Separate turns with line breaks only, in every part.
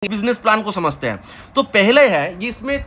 Business plan को समझते हैं। तो पहले है ये, इसमें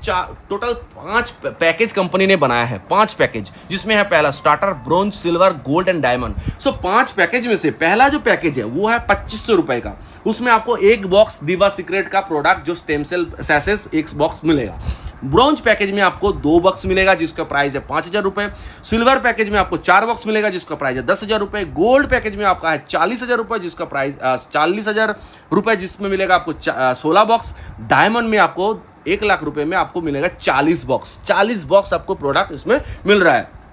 टोटल 5 पैकेज कंपनी ने बनाया है, 5 पैकेज, जिसमें है पहला starter, bronze, silver, gold and diamond. So 5 package में से पहला जो पैकेज है वो है 2500 रुपए का। उसमें आपको एक बॉक्स दिवा सीक्रेट का प्रोडक्ट जो स्टेम सेल सैसेस एक बॉक्स मिलेगा। ब्रॉन्ज पैकेज में आपको 2 बॉक्स मिलेगा जिसका प्राइस है 5000 रुपए। सिल्वर पैकेज में आपको 4 बॉक्स मिलेगा जिसका प्राइस है 10,000 रुपए। गोल्ड पैकेज में आपका है 40,000 रुपए जिसका प्राइस 40,000 रुपए, जिसमें मिलेगा आपको 16 बॉक्स। डायमंड में आपको 1 लाख रुपए में आपको मिलेगा 40 बॉक्स। 40 बॉक्स आपको प्रोडक्ट इसमें मिल रहा है।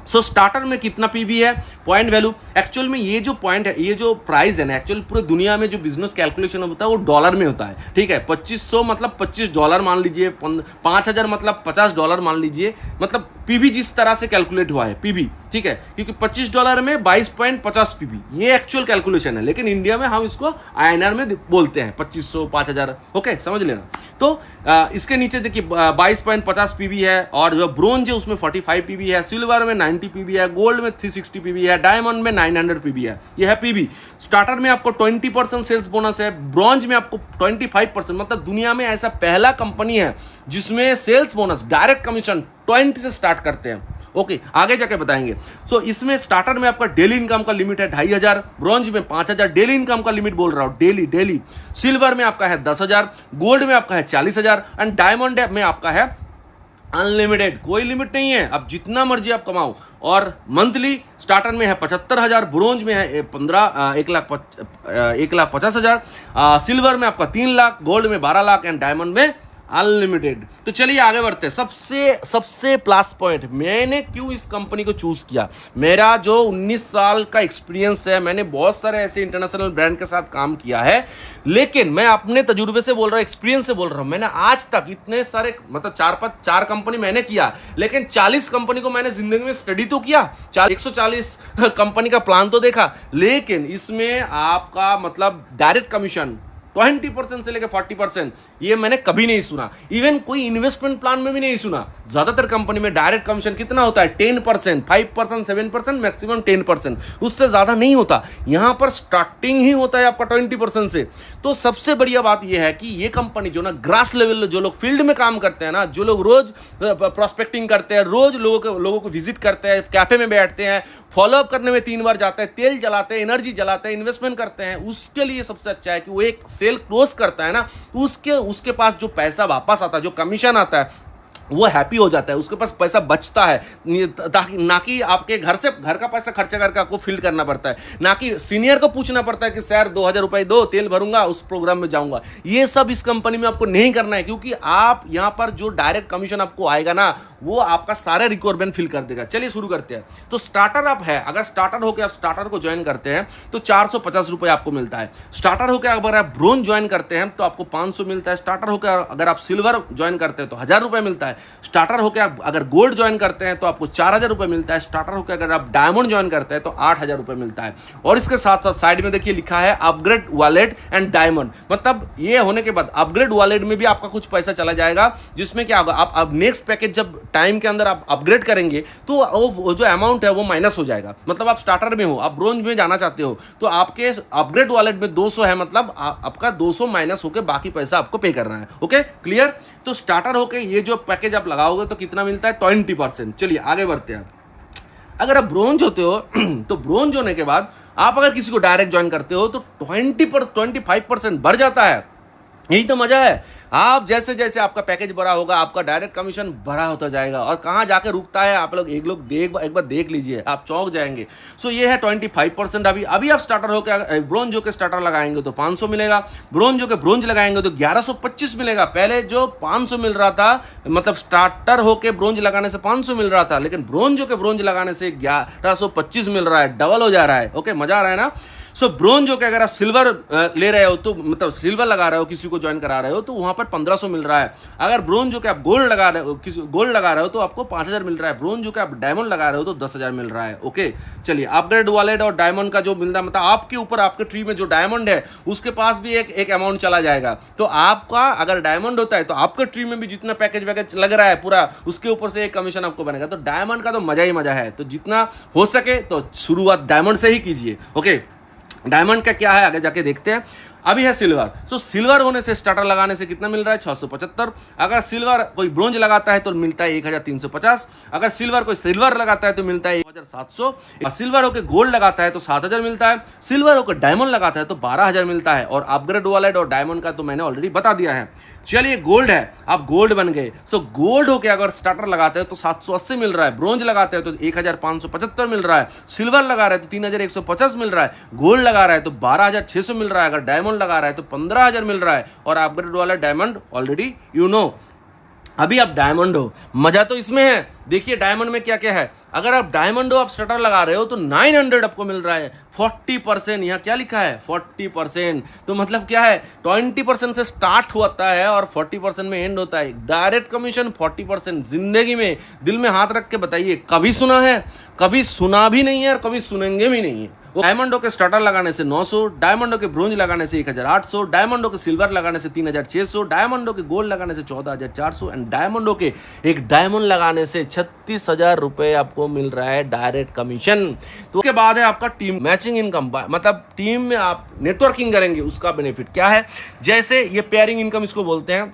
सो स्टार्टर में कितना पीवी है, पॉइंट वैल्यू, एक्चुअल में ये जो पॉइंट है, ये जो प्राइस है ना, एक्चुअल पूरे दुनिया में जो बिजनेस कैलकुलेशन होता है वो डॉलर में होता है। ठीक है, 2500 मतलब $25 मान लीजिए, 5000 मतलब $50 मान लीजिए, मतलब पीवी जिस तरह से कैलकुलेट हुआ है पीवी, ठीक है, क्योंकि $25 में 22.50 पीवी, ये एक्चुअल कैलकुलेशन है। लेकिन इंडिया में हम इसको INR में बोलते हैं 2500 5000। ओके, समझ लेना। तो इसके नीचे देखिए 22.50 पीवी है, और जो ब्रोंज है उसमें 45 पीवी है, सिल्वर में 90 पीवी है, गोल्ड में 360 पीवी है, डायमंड में 900 पीवी है। ये है पीवी। स्टार्टर में आपको 20% सेल्स बोनस है, ब्रॉन्ज में आपको 25%, मतलब दुनिया में ऐसा पहला कंपनी है जिसमें सेल्स बोनस डायरेक्ट कमीशन 20 से स्टार्ट करते हैं। ओके, आगे जाके बताएंगे। सो इसमें स्टार्टर में आपका डेली इनकम का लिमिट है 2500, ब्रॉन्ज में 5000 डेली इनकम का लिमिट बोल रहा हूं, डेली। सिल्वर में आपका है 10,000, गोल्ड में आपका है 40,000 एंड डायमंड में आपका है अनलिमिटेड, कोई लिमिट नहीं है, अब जितना मर्जी आप कमाओ। और मंथली स्टार्टर में है 75,000, ब्रोंज में है 1,50,000, सिल्वर में आपका 3 लाख, गोल्ड में 12 लाख एंड डायमंड में अनलिमिटेड। तो चलिए आगे बढ़ते हैं। सबसे प्लस पॉइंट, मैंने क्यों इस कंपनी को चूज किया। मेरा जो 19 साल का एक्सपीरियंस है, मैंने बहुत सारे ऐसे इंटरनेशनल ब्रांड के साथ काम किया है, लेकिन मैं अपने तजुर्बे से बोल रहा हूँ, एक्सपीरियंस से बोल रहा हूँ। मैंने आज तक इतने सारे, मतलब 4 कंपनी मैंने किया, लेकिन 40 कंपनी को मैंने जिंदगी में स्टडी तो किया, 140 कंपनी का प्लान तो देखा, लेकिन इसमें आपका मतलब डायरेक्ट कमीशन 20% से लेकर 40%, ये मैंने कभी नहीं सुना। इवन कोई इन्वेस्टमेंट प्लान में भी नहीं सुना। ज्यादातर कंपनी में डायरेक्ट कमीशन कितना होता है, 10%, 5%, 7%, मैक्सिमम 10%, उससे ज्यादा नहीं होता। यहां पर स्टार्टिंग ही होता है आपका 20% से। तो सबसे बढ़िया बात यह है कि ये कंपनी जो ना ग्रास लेवल, जो लोग फील्ड में काम करते हैं ना, जो लोग रोज प्रोस्पेक्टिंग करते हैं, रोज लोगों को विजिट करते हैं, कैफे में बैठते हैं, फॉलोअप करने में 3 बार जाते हैं, तेल जलाते हैं, एनर्जी जलाते हैं, इन्वेस्टमेंट करते हैं, उसके लिए सबसे अच्छा है कि वो एक सेल क्लोज करता है ना, उसके पास जो पैसा वापस आता है, जो कमीशन आता है, वो हैप्पी हो जाता है, उसके पास पैसा बचता है, ताकि ना कि आपके घर का पैसा खर्चा करके आपको फील करना पड़ता है, ना कि सीनियर को पूछना पड़ता है कि सर 2000 रुपए दो, तेल भरूंगा, उस प्रोग्राम में जाऊंगा। ये सब इस कंपनी में आपको नहीं करना है, क्योंकि आप यहां पर जो डायरेक्ट कमीशन आपको आएगा ना, वो आपका सारा रिक्वायरमेंट फिल कर देगा। चलिए शुरू करते हैं। तो स्टार्टर आप है, अगर स्टार्टर होकर आप स्टार्टर को ज्वाइन करते हैं तो 450 रुपए आपको मिलता है। स्टार्टर होकर अगर आप ब्रोंज ज्वाइन करते हैं तो आपको 500 मिलता है। स्टार्टर होकर अगर आप सिल्वर ज्वाइन करते हैं तो 1000 रुपए मिलता है। स्टार्टर होकर आप अगर गोल्ड ज्वाइन करते हैं तो आपको 4000 रुपए मिलता है। स्टार्टर होकर अगर आप डायमंड ज्वाइन करते हैं तो 8000 रुपए मिलता है। और इसके साथ साथ साइड में देखिए लिखा है अपग्रेड वॉलेट एंड डायमंड, मतलब ये होने के बाद अपग्रेड वॉलेट में भी आपका कुछ पैसा चला जाएगा, जिसमें क्या होगा, आप अब नेक्स्ट पैकेज जब टाइम के अंदर आप अपग्रेड करेंगे तो वो जो अमाउंट है वो माइनस हो जाएगा। मतलब आप स्टार्टर में हो, आप ब्रोंज में जाना चाहते हो, तो आपके अपग्रेड वॉलेट में 200 है, मतलब आपका 200 माइनस होकर बाकी पैसा आपको पे करना है। Okay, clear. तो स्टार्टर होके ये जो पैकेज आप लगाओगे तो कितना मिलता है, 20%। चलिए आगे बढ़ते हैं। अगर आप ब्रोंज होते हो तो ब्रोंज होने के बाद आप अगर किसी को डायरेक्ट ज्वाइन करते हो तो 25% बढ़ जाता है। यही तो मजा है। आप जैसे जैसे आपका पैकेज बड़ा होगा, आपका डायरेक्ट कमीशन बड़ा होता जाएगा, और कहाँ जाकर रुकता है आप लोग एक बार देख लीजिए, आप चौंक जाएंगे। सो ये है 25%। अभी आप स्टार्टर होकर ब्रोंज होकर स्टार्टर लगाएंगे तो 500 मिलेगा, ब्रोंज होकर ब्रोंज लगाएंगे तो 1125 मिलेगा। पहले जो 500 मिल रहा था, मतलब स्टार्टर होकर ब्रोंज लगाने से 500 मिल रहा था, लेकिन ब्रोंज होकर ब्रोंज लगाने से 1125 मिल रहा है, डबल हो जा रहा है। ओके, मजा आ रहा है ना। सो ब्रोंज हो के अगर आप सिल्वर ले रहे हो, तो मतलब सिल्वर लगा रहे हो, किसी को ज्वाइन करा रहे हो, तो वहां पर 1500 मिल रहा है। अगर ब्रोंज हो के आप गोल्ड लगा रहे हो, गोल्ड लगा रहे हो तो आपको 5000 मिल रहा है। ब्रोंज हो के आप डायमंड लगा रहे हो तो 10,000 मिल रहा है। ओके, चलिए अपग्रेड वॉलेट और डायमंड का जो मिलता है, मतलब आपके ऊपर, आपके ट्री में जो डायमंड है उसके पास भी एक अमाउंट चला जाएगा। तो आपका अगर डायमंड होता है तो आपके ट्री में भी जितना पैकेज वैकेज लग रहा है पूरा, उसके ऊपर से एक कमीशन आपको बनेगा। तो डायमंड का तो मजा ही मजा है। तो जितना हो सके तो शुरुआत डायमंड से ही कीजिए। ओके, डायमंड का क्या है आगे जाके देखते हैं। अभी है सिल्वर। सो सिल्वर होने से स्टार्टर लगाने से कितना मिल रहा है 675। अगर सिल्वर कोई ब्रोंज लगाता है तो मिलता है 1350। अगर सिल्वर कोई सिल्वर लगाता है तो मिलता है 1700। सिल्वर होकर गोल्ड लगाता है तो 7000 मिलता है। सिल्वर होकर डायमंड लगाता है तो 12000 मिलता है। और अपग्रेड वाला और डायमंड का तो मैंने ऑलरेडी बता दिया है। चलिए गोल्ड है, आप गोल्ड बन गए। सो गोल्ड होके अगर स्टार्टर लगाते हैं तो 780 मिल रहा है। ब्रोंज लगाते हैं तो 1575 मिल रहा है। सिल्वर लगा रहे हैं तो 3150 मिल रहा है। गोल्ड लगा रहा है तो 12600 मिल रहा है। अगर डायमंड लगा रहा है तो 15000 मिल रहा है। और अपग्रेड वाला डायमंड ऑलरेडी यू नो। अभी आप डायमंड हो, मजा तो इसमें है। देखिए डायमंड में क्या क्या है। अगर आप डायमंड हो, आप स्टार्टर लगा रहे हो तो 900 आपको मिल रहा है। 40%, यहाँ क्या लिखा है 40%, तो मतलब क्या है 20% से स्टार्ट होता है और 40% में एंड होता है। Direct commission 40%। जिंदगी में दिल में हाथ रख के बताइए, कभी सुना है? कभी सुना भी नहीं है और कभी सुनेंगे भी नहीं है। डायमंडों के स्टार्टर लगाने से 900, डायमंडों के ब्रोंज लगाने से 1800, डायमंडों के सिल्वर लगाने से 3600, डायमंडों के गोल्ड लगाने से 14400 एंड डायमंडों के एक डायमंड लगाने से 36,000 रुपए आपको मिल रहा है डायरेक्ट कमीशन। तो उसके बाद है आपका टीम मैचिंग इनकम, मतलब टीम में आप नेटवर्किंग करेंगे उसका बेनिफिट क्या है। जैसे ये पेयरिंग इनकम इसको बोलते हैं।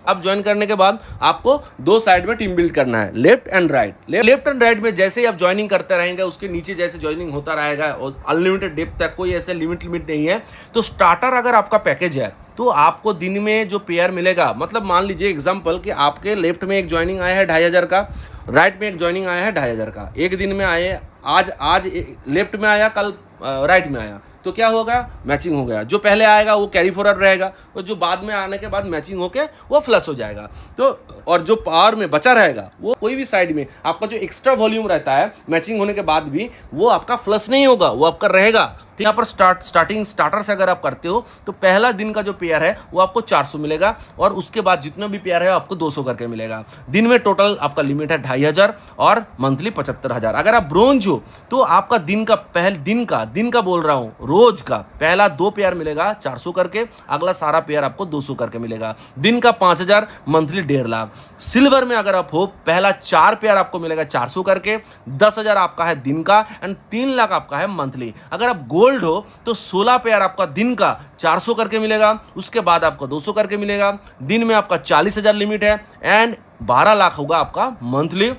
अब ज्वाइन करने के बाद आपको दो साइड में टीम बिल्ड करना है, left and right. Left and right में जैसे ही आप ज्वाइनिंग करते रहेंगे उसके नीचे जैसे ज्वाइनिंग होता रहेगा और अनलिमिटेड डेप्थ तक, कोई ऐसे लिमिट नहीं है। तो स्टार्टर अगर आपका पैकेज है तो आपको दिन में जो पेयर मिलेगा, मतलब मान लीजिए एग्जांपल कि आपके लेफ्ट में एक ज्वाइनिंग आया है 2500 का, राइट में एक ज्वाइनिंग आया है 2500 का। एक दिन में आए, आज लेफ्ट में आया, कल राइट में आया, तो क्या होगा मैचिंग हो गया। जो पहले आएगा वो कैरी फॉरवर्ड रहेगा और जो बाद में आने के बाद मैचिंग होके वो फ्लश हो जाएगा। तो और जो पावर में बचा रहेगा वो कोई भी साइड में आपका जो एक्स्ट्रा वॉल्यूम रहता है मैचिंग होने के बाद भी वो आपका फ्लश नहीं होगा, वो आपका रहेगा। यहाँ पर स्टार्टर से अगर आप करते हो तो पहला दिन का जो पेयर है वो आपको 400 मिलेगा और उसके बाद जितना भी पेयर है आपको 200 करके मिलेगा। दिन में टोटल आपका लिमिट है 2500 और मंथली 75,000। अगर आप ब्रोंज हो तो आपका दिन का बोल रहा हूँ, रोज का पहला 2 पेयर मिलेगा 400 करके, अगला सारा पेयर आपको 200 करके मिलेगा। दिन का 5000, मंथली 1.5 लाख। सिल्वर में अगर आप हो, पहला 4 पेयर आपको मिलेगा 400 करके, 10,000 आपका है दिन का एंड 3 लाख आपका है मंथली। अगर आप गोल्ड हो तो 16 पेयर आपका दिन का 400 करके मिलेगा, उसके बाद आपको 200 करके मिलेगा। दिन में आपका 40,000 लिमिट है एंड 12 लाख होगा आपका मंथली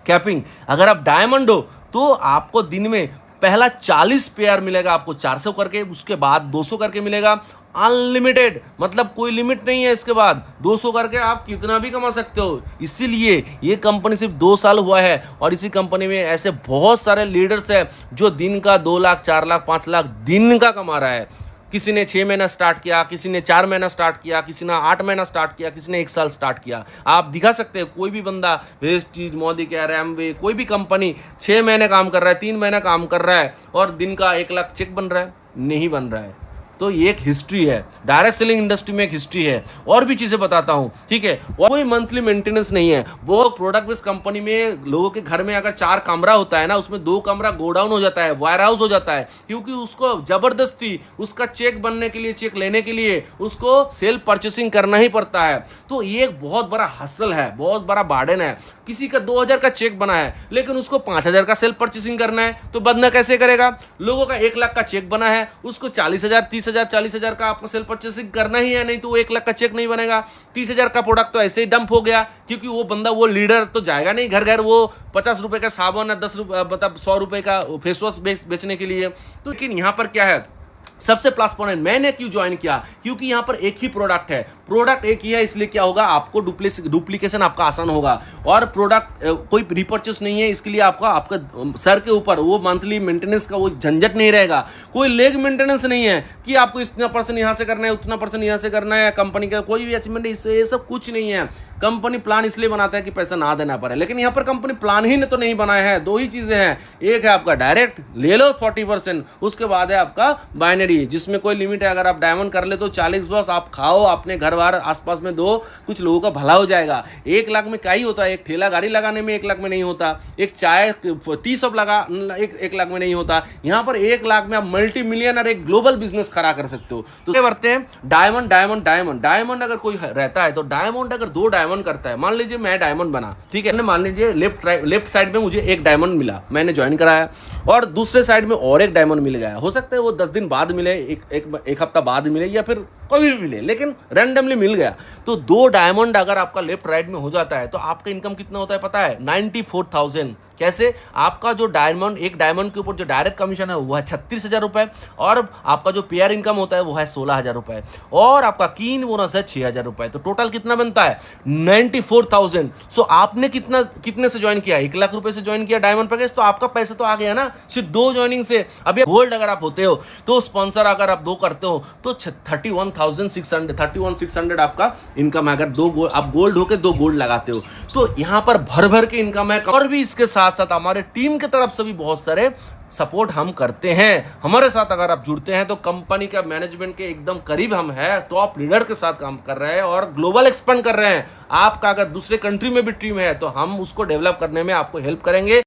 कैपिंग। अगर आप डायमंड हो तो आपको दिन में पहला 40 पेयर मिलेगा आपको 400 करके, उसके बाद 200 करके मिलेगा। अनलिमिटेड, मतलब कोई लिमिट नहीं है। इसके बाद 200 करके आप कितना भी कमा सकते हो। इसीलिए ये कंपनी सिर्फ 2 साल हुआ है और इसी कंपनी में ऐसे बहुत सारे लीडर्स हैं जो दिन का 2 लाख 4 लाख 5 लाख दिन का कमा रहा है। किसी ने 6 महीना स्टार्ट किया, किसी ने 4 महीना स्टार्ट किया, किसी ने 8 महीना स्टार्ट किया, किसी ने 1 साल स्टार्ट किया। आप दिखा सकते हैं कोई भी बंदा, वेस्टीज, मोदी केयर, एमवे, कोई भी कंपनी 6 महीने काम कर रहा है, 3 महीना काम कर रहा है और दिन का 1 लाख चेक बन रहा है? नहीं बन रहा है। तो ये एक हिस्ट्री है, डायरेक्ट सेलिंग इंडस्ट्री में एक हिस्ट्री है। और भी चीज़ें बताता हूँ, ठीक है। और कोई मंथली मेंटेनेंस नहीं है। वो प्रोडक्ट बेस्ड कंपनी में लोगों के घर में अगर 4 कमरा होता है ना, उसमें 2 कमरा गोडाउन हो जाता है, वायर हाउस हो जाता है, क्योंकि उसको जबरदस्ती उसका चेक बनने के लिए, चेक लेने के लिए उसको सेल परचेसिंग करना ही पड़ता है। तो ये एक बहुत बड़ा हसल है, बहुत बड़ा बार्डन है। किसी का 2000 का चेक बना है लेकिन उसको 5000 का सेल परचेसिंग करना है, तो बंदा कैसे करेगा? लोगों का 1 लाख का चेक बना है, उसको 40,000, 30,000, 40,000 का आपको सेल परचेसिंग करना ही है, नहीं तो वो 1 लाख का चेक नहीं बनेगा। 30,000 का प्रोडक्ट तो ऐसे ही डंप हो गया, क्योंकि वो बंदा, वो लीडर तो जाएगा नहीं घर घर वो 50 रुपए का साबुन या 10 रुपए, मतलब 100 रुपए का फेस वॉश बेचने के लिए। तो लेकिन यहाँ पर क्या है, सबसे प्लस पॉइंट है, मैंने क्यों ज्वाइन किया? क्योंकि यहाँ पर एक ही प्रोडक्ट है, प्रोडक्ट एक ही है, इसलिए क्या होगा, आपको डुप्लीकेशन आपका आसान होगा। और प्रोडक्ट कोई रिपर्चेस नहीं है, इसके लिए आपका सर के ऊपर वो मंथली मेंटेनेंस का वो झंझट नहीं रहेगा। कोई लेग मेंटेनेंस नहीं है कि आपको इतना परसेंट यहाँ से करना है, उतना परसेंट यहाँ से करना है। कंपनी का कोई भी अचीवमेंट, ये सब कुछ नहीं है। कंपनी प्लान इसलिए बनाता है कि पैसा ना देना पड़े, लेकिन यहाँ पर कंपनी प्लान ही तो नहीं बनाया है। 2 ही चीजें हैं, एक है आपका डायरेक्ट ले लो 40%, उसके बाद है आपका बाइनरी जिसमें कोई लिमिट है। अगर आप डायमंड कर ले तो 40 बस आप खाओ, अपने घर बार आसपास में दो, कुछ लोगों का भला हो जाएगा। 1 लाख में क्या ही होता है, एक ठेला गाड़ी लगाने में 1 लाख में नहीं होता, एक चाय टी शॉप लगा 1 लाख में नहीं होता। यहाँ पर 1 लाख में आप मल्टी मिलियनर एक ग्लोबल बिजनेस खड़ा कर सकते हो। तो क्या करते हैं, डायमंड डायमंड डायमंड डायमंड अगर कोई रहता है तो डायमंड अगर 2 डायमंड करता है, मान लीजिए मैं डायमंड बना, ठीक है, मान लीजिए लेफ्ट साइड में मुझे 1 डायमंड मिला, मैंने ज्वाइन कराया, और दूसरे साइड में और 1 डायमंड मिल गया। हो सकता है वो 10 दिन बाद मिले, एक हफ्ता बाद मिले, या फिर कभी भी मिले, लेकिन रैंडमली मिल गया। तो 2 डायमंड अगर आपका लेफ्ट राइट में हो जाता है तो आपका इनकम कितना होता है पता है, 94,000। कैसे, आपका जो डायमंड, एक डायमंड के ऊपर जो डायरेक्ट कमीशन है वो है 36,000 रुपए, और आपका जो पेयर इनकम होता है वो है 16,000 रुपए, और आपका कीन बोनस है 6,000 रुपए। तो टोटल कितना बनता है, 94,000। सो आपने कितने से ज्वाइन किया, 1 लाख रुपए से ज्वाइन किया डायमंड पैकेज, तो आपका पैसा तो आ गया ना सिर्फ 2 ज्वाइनिंग से। अब गोल्ड अगर आप होते हो तो स्पॉन्सर अगर आप 2 करते हो तो 31,600 आपका इनकम है। अगर आप गोल्ड होकर 2 गोल्ड लगाते हो तो यहां पर भर भर के इनकम है। और भी इसके साथ साथ हमारे टीम की तरफ से भी बहुत सारे सपोर्ट हम करते हैं। हमारे साथ अगर आप जुड़ते हैं तो कंपनी का मैनेजमेंट के एकदम करीब हम हैं, टॉप लीडर के साथ काम कर रहे हैं और ग्लोबल एक्सपेंड कर रहे हैं। आपका अगर दूसरे कंट्री में भी टीम है तो हम उसको डेवलप करने में आपको हेल्प करेंगे।